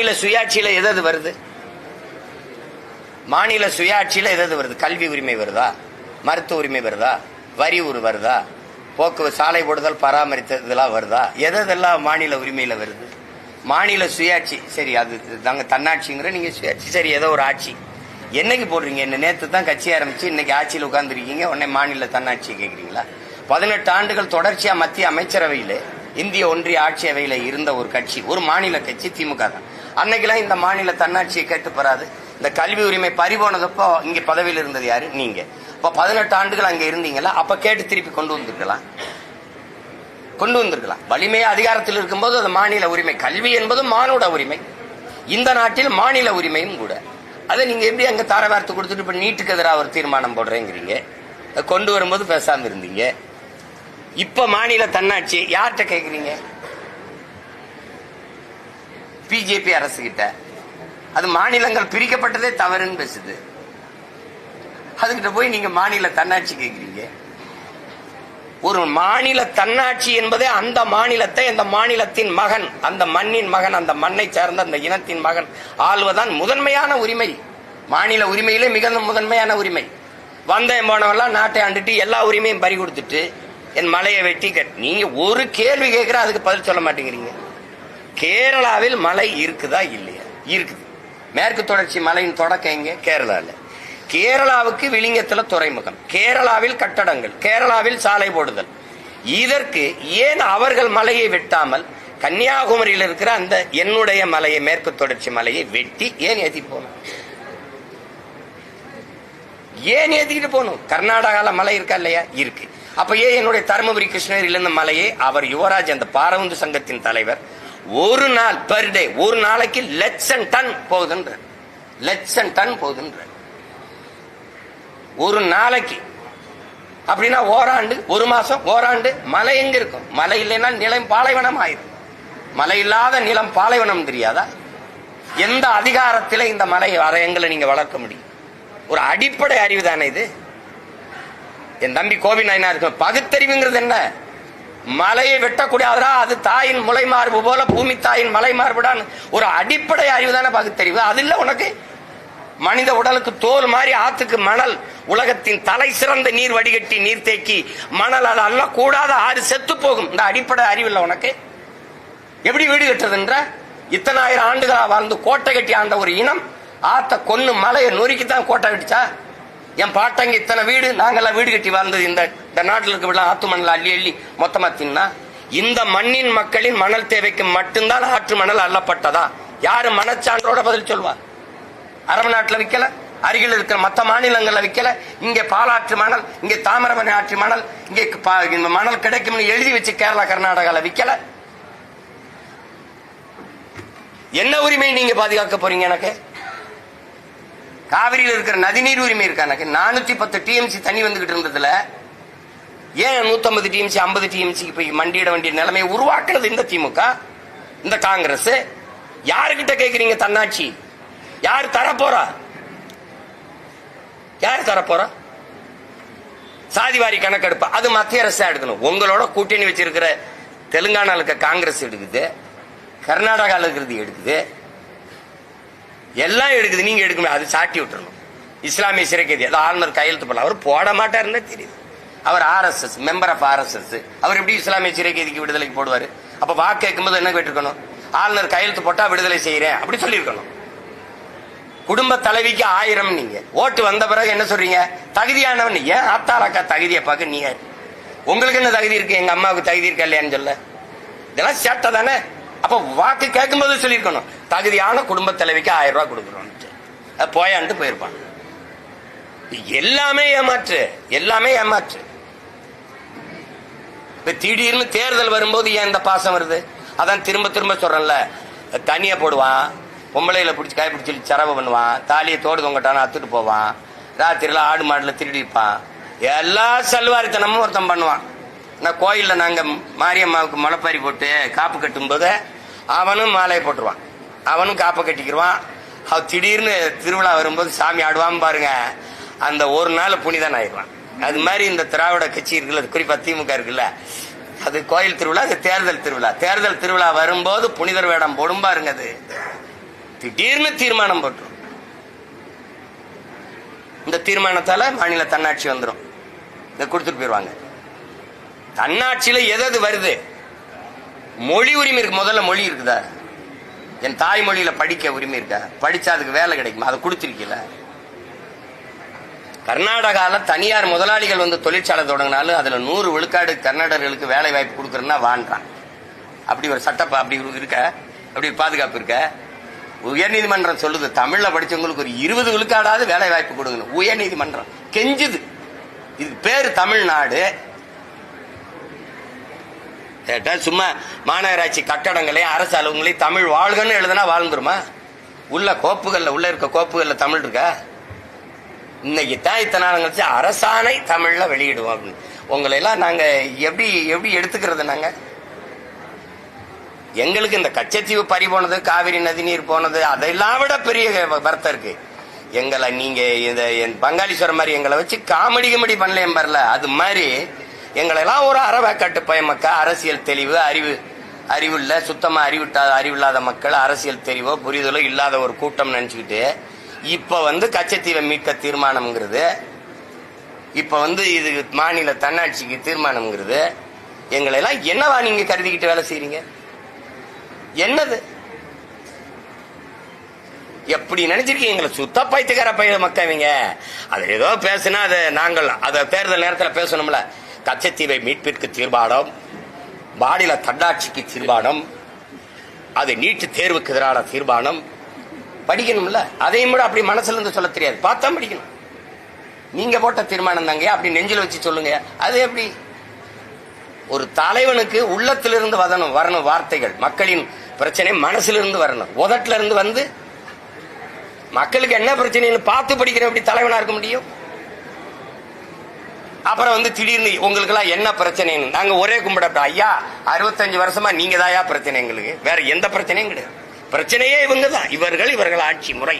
மாநில சுயாட்சியில எது வருது? மாநில சுயாட்சியில எது வருது? கல்வி உரிமை வருதா? மருத்துவ உரிமை வருதா? வரி வருதா? போக்குவரத்து, சாலை போடுதல், பராமரித்தல் இதெல்லாம் வருதா? எதெல்லாம் மாநில உரிமையில வருது? மாநில சுயாட்சி சரி, அது நாங்க தன்னாட்சிங்கிற, நீங்க சுயாட்சி சரி, ஏதோ ஒரு ஆட்சி என்னைக்கு போடுறீங்க? என்ன நேற்று தான் கட்சி ஆரம்பிச்சு இன்னைக்கு ஆட்சியில் உட்கார்ந்துருக்கீங்க, உடனே மாநில தன்னாட்சி கேட்குறீங்களா? 18 ஆண்டுகள் தொடர்ச்சியா மத்திய அமைச்சரவையில், இந்திய ஒன்றிய ஆட்சி அவையில் இருந்த ஒரு கட்சி, ஒரு மாநில கட்சி திமுக தான். அன்னைக்கெல்லாம் இந்த மாநில தன்னாட்சியை கேட்டு பெறாது. இந்த கல்வி உரிமை பறிபோனதப்போ இங்க பதவியில் இருந்தது யாரு? நீங்க. இப்ப 18 ஆண்டுகள் அங்க இருந்தீங்களா? அப்ப கேட்டு திருப்பி கொண்டு வந்திருக்கலாம். வலிமையா அதிகாரத்தில் இருக்கும்போது அது மாநில உரிமை. கல்வி என்பது மானுட உரிமை, இந்த நாட்டில் மாநில உரிமையும் கூட. அதை நீங்க எப்படி அங்க தாரவார்த்து கொடுத்துட்டு இப்ப நீட்டுக்கு எதிராக ஒரு தீர்மானம் போடுறேங்கிறீங்க? கொண்டு வரும்போது பேசாம இருந்தீங்க. இப்ப மாநில தன்னாட்சி யார்கிட்ட கேக்குறீங்க? பிஜேபி அரசு கிட்ட. அது மாநிலங்கள் பிரிக்கப்பட்டதே தவறுன்னு பேசுது. அதுகிட்ட போய் நீங்க மாநில தன்னாட்சி கேக்குறீங்க. ஒரு மாநில தன்னாட்சி என்பதே அந்த மாநிலத்தை, அந்த மாநிலத்தின் மகன், அந்த மண்ணின் மகன், அந்த மண்ணை சார்ந்த அந்த இனத்தின் மகன் ஆள்வதான் முதன்மையான உரிமை. மாநில உரிமையிலே மிக முதன்மையான உரிமை. வந்தேன் போனவெல்லாம் நாட்டை ஆண்டுட்டு எல்லா உரிமையும் பறி கொடுத்துட்டு என் மலையை வெட்டி நீங்க ஒரு கேள்வி கேட்கிற அதுக்கு பதில் சொல்ல மாட்டேங்கிறீங்க. கேரளாவில் மலை இருக்குதா இல்லையா? இருக்குது. மேற்கு தொடர்ச்சி மலையின் தொடக்கம் எங்க? கேரளாவில். கேரளாவுக்கு விளிங்கத்தில் துறைமுகம், கேரளாவில் கட்டடங்கள், கேரளாவில் சாலை போடுதல். இதற்கு ஏன் அவர்கள் மலையை வெட்டாமல் கன்னியாகுமரியில் இருக்கிற அந்த என்னுடைய மலையை, மேற்கு தொடர்ச்சி மலையை வெட்டி ஏன் ஏத்தி போகணும்? ஏன் ஏத்திக்கிட்டு போகணும்? கர்நாடகாவில் மலை இருக்கா இல்லையா? இருக்கு. அப்ப ஏன் என்னுடைய தருமபுரி கிருஷ்ணகிரியில் இருந்த மலையை அவர் யுவராஜ், அந்த பாரவுந்து சங்கத்தின் தலைவர், ஒரு நாள் பெர் டே, ஒரு நாளைக்கு லட்சம் டன் போகுதுன்ற, லட்சம் டன் போகுதுன்ற ஒரு நாளைக்கு. அப்படின்னா ஓராண்டு, ஒரு மாசம், ஓராண்டு மழை எங்க இருக்கும்? மழை இல்லைன்னா நிலம் பாலைவனம் ஆயிரும். மழை இல்லாத நிலம் பாலைவனம் தெரியாதா? எந்த அதிகாரத்தில் இந்த மலை எங்களை நீங்க வளர்க்க முடியும்? ஒரு அடிப்படை அறிவு தானே இது. என் தம்பி கோவி நாயனா இருக்கு. பகுத்தறிவுங்கிறது என்ன? மலையை வெட்டக்கூடாதா, அது தாயின் முளை மார்பு போல பூமி தாயின் மலை மார்புடான் ஒரு அடிப்படை அறிவு தானே பகுத்தறிவு. அது இல்ல உனக்கு? மனித உடலுக்கு தோல் மாதிரி ஆத்துக்கு மணல், உலகத்தின் தலை சிறந்த நீர் வடிகட்டி நீர் தேக்கி மணல், அது அல்ல கூடாத ஆறு செத்து போகும். இந்த அடிப்படை அறிவு இல்ல உனக்கு? எப்படி வீடு கட்டுறதுன்ற? இத்தனை ஆயிரம் ஆண்டுகளா வாழ்ந்து கோட்டை கட்டி ஆண்ட ஒரு இனம் ஆத்த கொன்னு மலையை நொறுக்கித்தான் கோட்டை கட்டிச்சா? என் பாட்டங்க இத்தனை வீடு, நாங்கெல்லாம் வீடு கட்டி வாழ்ந்தது இந்த நாட்டில் இருக்க ஆத்து மணல் அள்ளி அள்ளி மொத்தமா தின்னா. இந்த மண்ணின் மக்களின் மணல் தேவைக்கு மட்டும்தான் ஆற்று மணல் அள்ளப்பட்டதா? யாரு மனச்சான்றோட பதில் சொல்வா? அரபு நாட்டில் விற்கல, அருகில் இருக்கிற மற்ற மாநிலங்கள்ல விற்கல. இங்க பாலாற்று மணல், இங்க தாமிரபரணி ஆற்று மணல், இங்க மணல் கிடைக்கும்னு எழுதி வச்சு கேரளா கர்நாடகால விற்கல. என்ன உரிமை நீங்க பாதுகாக்க போறீங்க? எனக்கு காவிரியில் இருக்கிற நதிநீர் உரிமை இருக்கா? எனக்கு 410 டிஎம்சி தண்ணி வந்துகிட்டு இருந்ததுல ஏன் 150 டிஎம்சி 50 டிஎம்சிக்கு போய் மண்டியிட வேண்டிய நிலைமையை உருவாக்குறது இந்த திமுக, இந்த காங்கிரஸ். யாருக்கிட்ட கேட்கிறீங்க தன்னாட்சி? யார் தரப்போறா? யார் தரப்போறா? சாதிவாரி கணக்கெடுப்பு அது மத்திய அரசு எடுக்கணும். உங்களோட கூட்டணி வச்சிருக்கிற தெலுங்கானால இருக்க காங்கிரஸ் எடுக்குது, கர்நாடகாவில் இருக்கிறது எடுக்குது, எல்லாம் எடுக்குது. நீங்க எடுக்க முடியாது. அது சாட்டி விட்டுறணும். இஸ்லாமிய சிறைக்கைதி ஆளுநர் கையெழுத்து போடலாம். அவர் போட மாட்டாருன்னு தெரியுது. அவர் RSS மெம்பர் ஆஃப் RSS. அவர் எப்படி இஸ்லாமிய சிறைக்கைதிக்கு விடுதலைக்கு போடுவாரு? அப்ப வாக்கு கேட்கும்போது என்ன கேட்டிருக்கணும்? ஆளுநர் கையெழுத்து போட்டா விடுதலை செய்யறேன் அப்படி சொல்லியிருக்கணும். குடும்ப தலைவிக்கு 1000 நீங்க ஓட்டு வந்த பிறகு என்ன சொல்றீங்க? தகுதியானவன். ஏன் ஆத்தாளாக்கா தகுதியை பார்க்க நீங்க? உங்களுக்கு என்ன தகுதி இருக்கு? எங்க அம்மாவுக்கு தகுதி இருக்கா இல்லையான்னு சொல்ல? இதெல்லாம் சேட்டை தானே. அப்ப வாக்கு கேட்கும் போது சொல்லியிருக்கணும், தகுதியான குடும்ப தலைவிக்கு 1000 ரூபாய் கொடுக்கணும். போயான்ட்டு போயிருப்பான். எல்லாமே ஏமாற்று, எல்லாமே ஏமாற்று. திடீர்னு தேர்தல் வரும்போது ஏன் இந்த பாசம் வருது? அதான் திரும்ப திரும்ப சொல்றேன்ல, தனியா போடுவான், பொம்பளையில பிடிச்சி காய் பிடிச்சி செலவு பண்ணுவான், தாலியை தோடு தொங்கட்டான அத்துட்டு போவான், ராத்திரில ஆடு மாடுல திருடிப்பான், எல்லா செல்வாரித்தனமும் ஒருத்தன் பண்ணுவான். நான் கோயில்ல நாங்க மாரியம்மாவுக்கு முளைப்பாரி போட்டு காப்பு கட்டும் போது அவனும் மாலையை போட்டுருவான், அவனும் காப்பை கட்டிக்கிடுவான். அவன் திடீர்னு திருவிழா வரும்போது சாமி ஆடுவான் பாருங்க, அந்த ஒரு நாள் புனிதன் ஆயிடுவான். அது மாதிரி இந்த திராவிட கட்சி இருக்குல்ல, குறிப்பா திமுக இருக்குல்ல, அது கோயில் திருவிழா, அது தேர்தல் திருவிழா. தேர்தல் திருவிழா வரும்போது புனிதர் வேடம் போடும் பாருங்க. அது திடீர்னு தீர்மானம் போட்டுரும். இந்த தீர்மானத்தால மாநில தன்னாட்சி வந்துடும். இதை கொடுத்துட்டு போயிருவாங்க. தன்னாட்சியில எது வருது? மொழி உரிமை இருக்கு. முதல்ல மொழி இருக்குதா? என் தாய்மொழியில படிக்க உரிமை இருக்கா? படிச்சா அதுக்கு வேலை கிடைக்குமா? அதை கொடுத்திருக்கல. கர்நாடகால தனியார் முதலாளிகள் வந்து தொழிற்சாலை தொடங்கினாலும் அதுல 100 விழுக்காடு கர்நாடகர்களுக்கு வேலை வாய்ப்பு கொடுக்கறதுன்னா வாண்டான். அப்படி ஒரு சட்டம் அப்படி இருக்க, அப்படி பாதுகாப்பு இருக்க. உயர்நீதிமன்றம் சொல்லுது, தமிழ்ல படிச்சவங்களுக்கு ஒரு 20 விழுக்காடாவது வேலை வாய்ப்பு கொடுக்கணும். உயர்நீதிமன்றம் கெஞ்சுது. இதுக்கு பேரு தமிழ்நாடு. சும்மா மாநகராட்சி கட்டடங்களே அரசு அலுவலகங்களே தமிழ் வாழ்கன்னு எழுதுனா வாழ்ந்துருமா? உள்ள இருக்க கோப்புகள்ல தமிழ் இருக்கா? இன்னைக்கு தான் இத்தனை நாள் கழிச்சு அரசாணை தமிழ்ல வெளியிடுவோம் அப்படின்னு. உங்களை எல்லாம் நாங்க எப்படி எடுத்துக்கிறது? நாங்க எங்களுக்கு இந்த கச்சத்தீவு பறி போனது, காவிரி நதிநீர் போனது, அதெல்லாம் விட பெரிய வருத்தம் இருக்கு. எங்களை நீங்க என் பங்காளீஸ்வரம் மாதிரி எங்களை வச்சு காமெடி பண்ணலையும் பரல. அது மாதிரி எங்களை எல்லாம் ஒரு அறவேக்காட்டு பயமக்க, அரசியல் தெளிவு, அறிவு இல்ல, சுத்தமா அறிவில்லாத மக்கள், அரசியல் தெளிவோ புரிதலோ இல்லாத ஒரு கூட்டம் நினைச்சுக்கிட்டு இப்ப வந்து கச்சத்தீவை மீட்க தீர்மானம்ங்கிறது, இப்ப வந்து இது மாநில தன்னாட்சிக்கு தீர்மானம்ங்கிறது, எங்களை எல்லாம் என்னவா நீங்க கருதிக்கிட்டு வேலை செய்றீங்க? என்னது? எப்படி நினைச்சிருக்கீங்க? எங்களை சுத்த பைத்துக்கார பைய மக்கவீங்க. அது ஏதோ பேசுனா அது நாங்கள் அதை தேர்தல் நேரத்தில் பேசணும்ல. கச்சத்தீவை மீட்பிற்கு தீர்மானம், மாநில தன்னாட்சிக்கு தீர்மானம், அது நீட்டு தேர்வுக்கு எதிரான தீர்மானம். படிக்கணும்ல. அதையும் கூட அப்படி மனசுல இருந்து சொல்ல தெரியாது, பார்த்தா படிக்கணும். நீங்க போட்ட தீர்மானம் தாங்க அப்படி நெஞ்சில வச்சு சொல்லுங்க. அது எப்படி? ஒரு தலைவனுக்கு உள்ளத்திலிருந்து வரணும் வார்த்தைகள். மக்களின் பிரச்சனை மனசிலிருந்து வரணும். உதட்டுல இருந்து வந்து மக்களுக்கு என்ன பிரச்சனைன்னு பார்த்து படிக்கிற எப்படி தலைவனா இருக்க முடியும்? அப்புறம் வந்து திடீர்னு உங்களுக்கு எல்லாம் என்ன பிரச்சனைன்னு நாங்க ஒரே கும்பிட, ஐயா 65 வருஷமா நீங்க தாயா பிரச்சனை, எங்களுக்கு வேற எந்த பிரச்சனையும் கிடையாது. பிரச்சனையே இவங்க தான். இவர்கள் ஆட்சி முறை.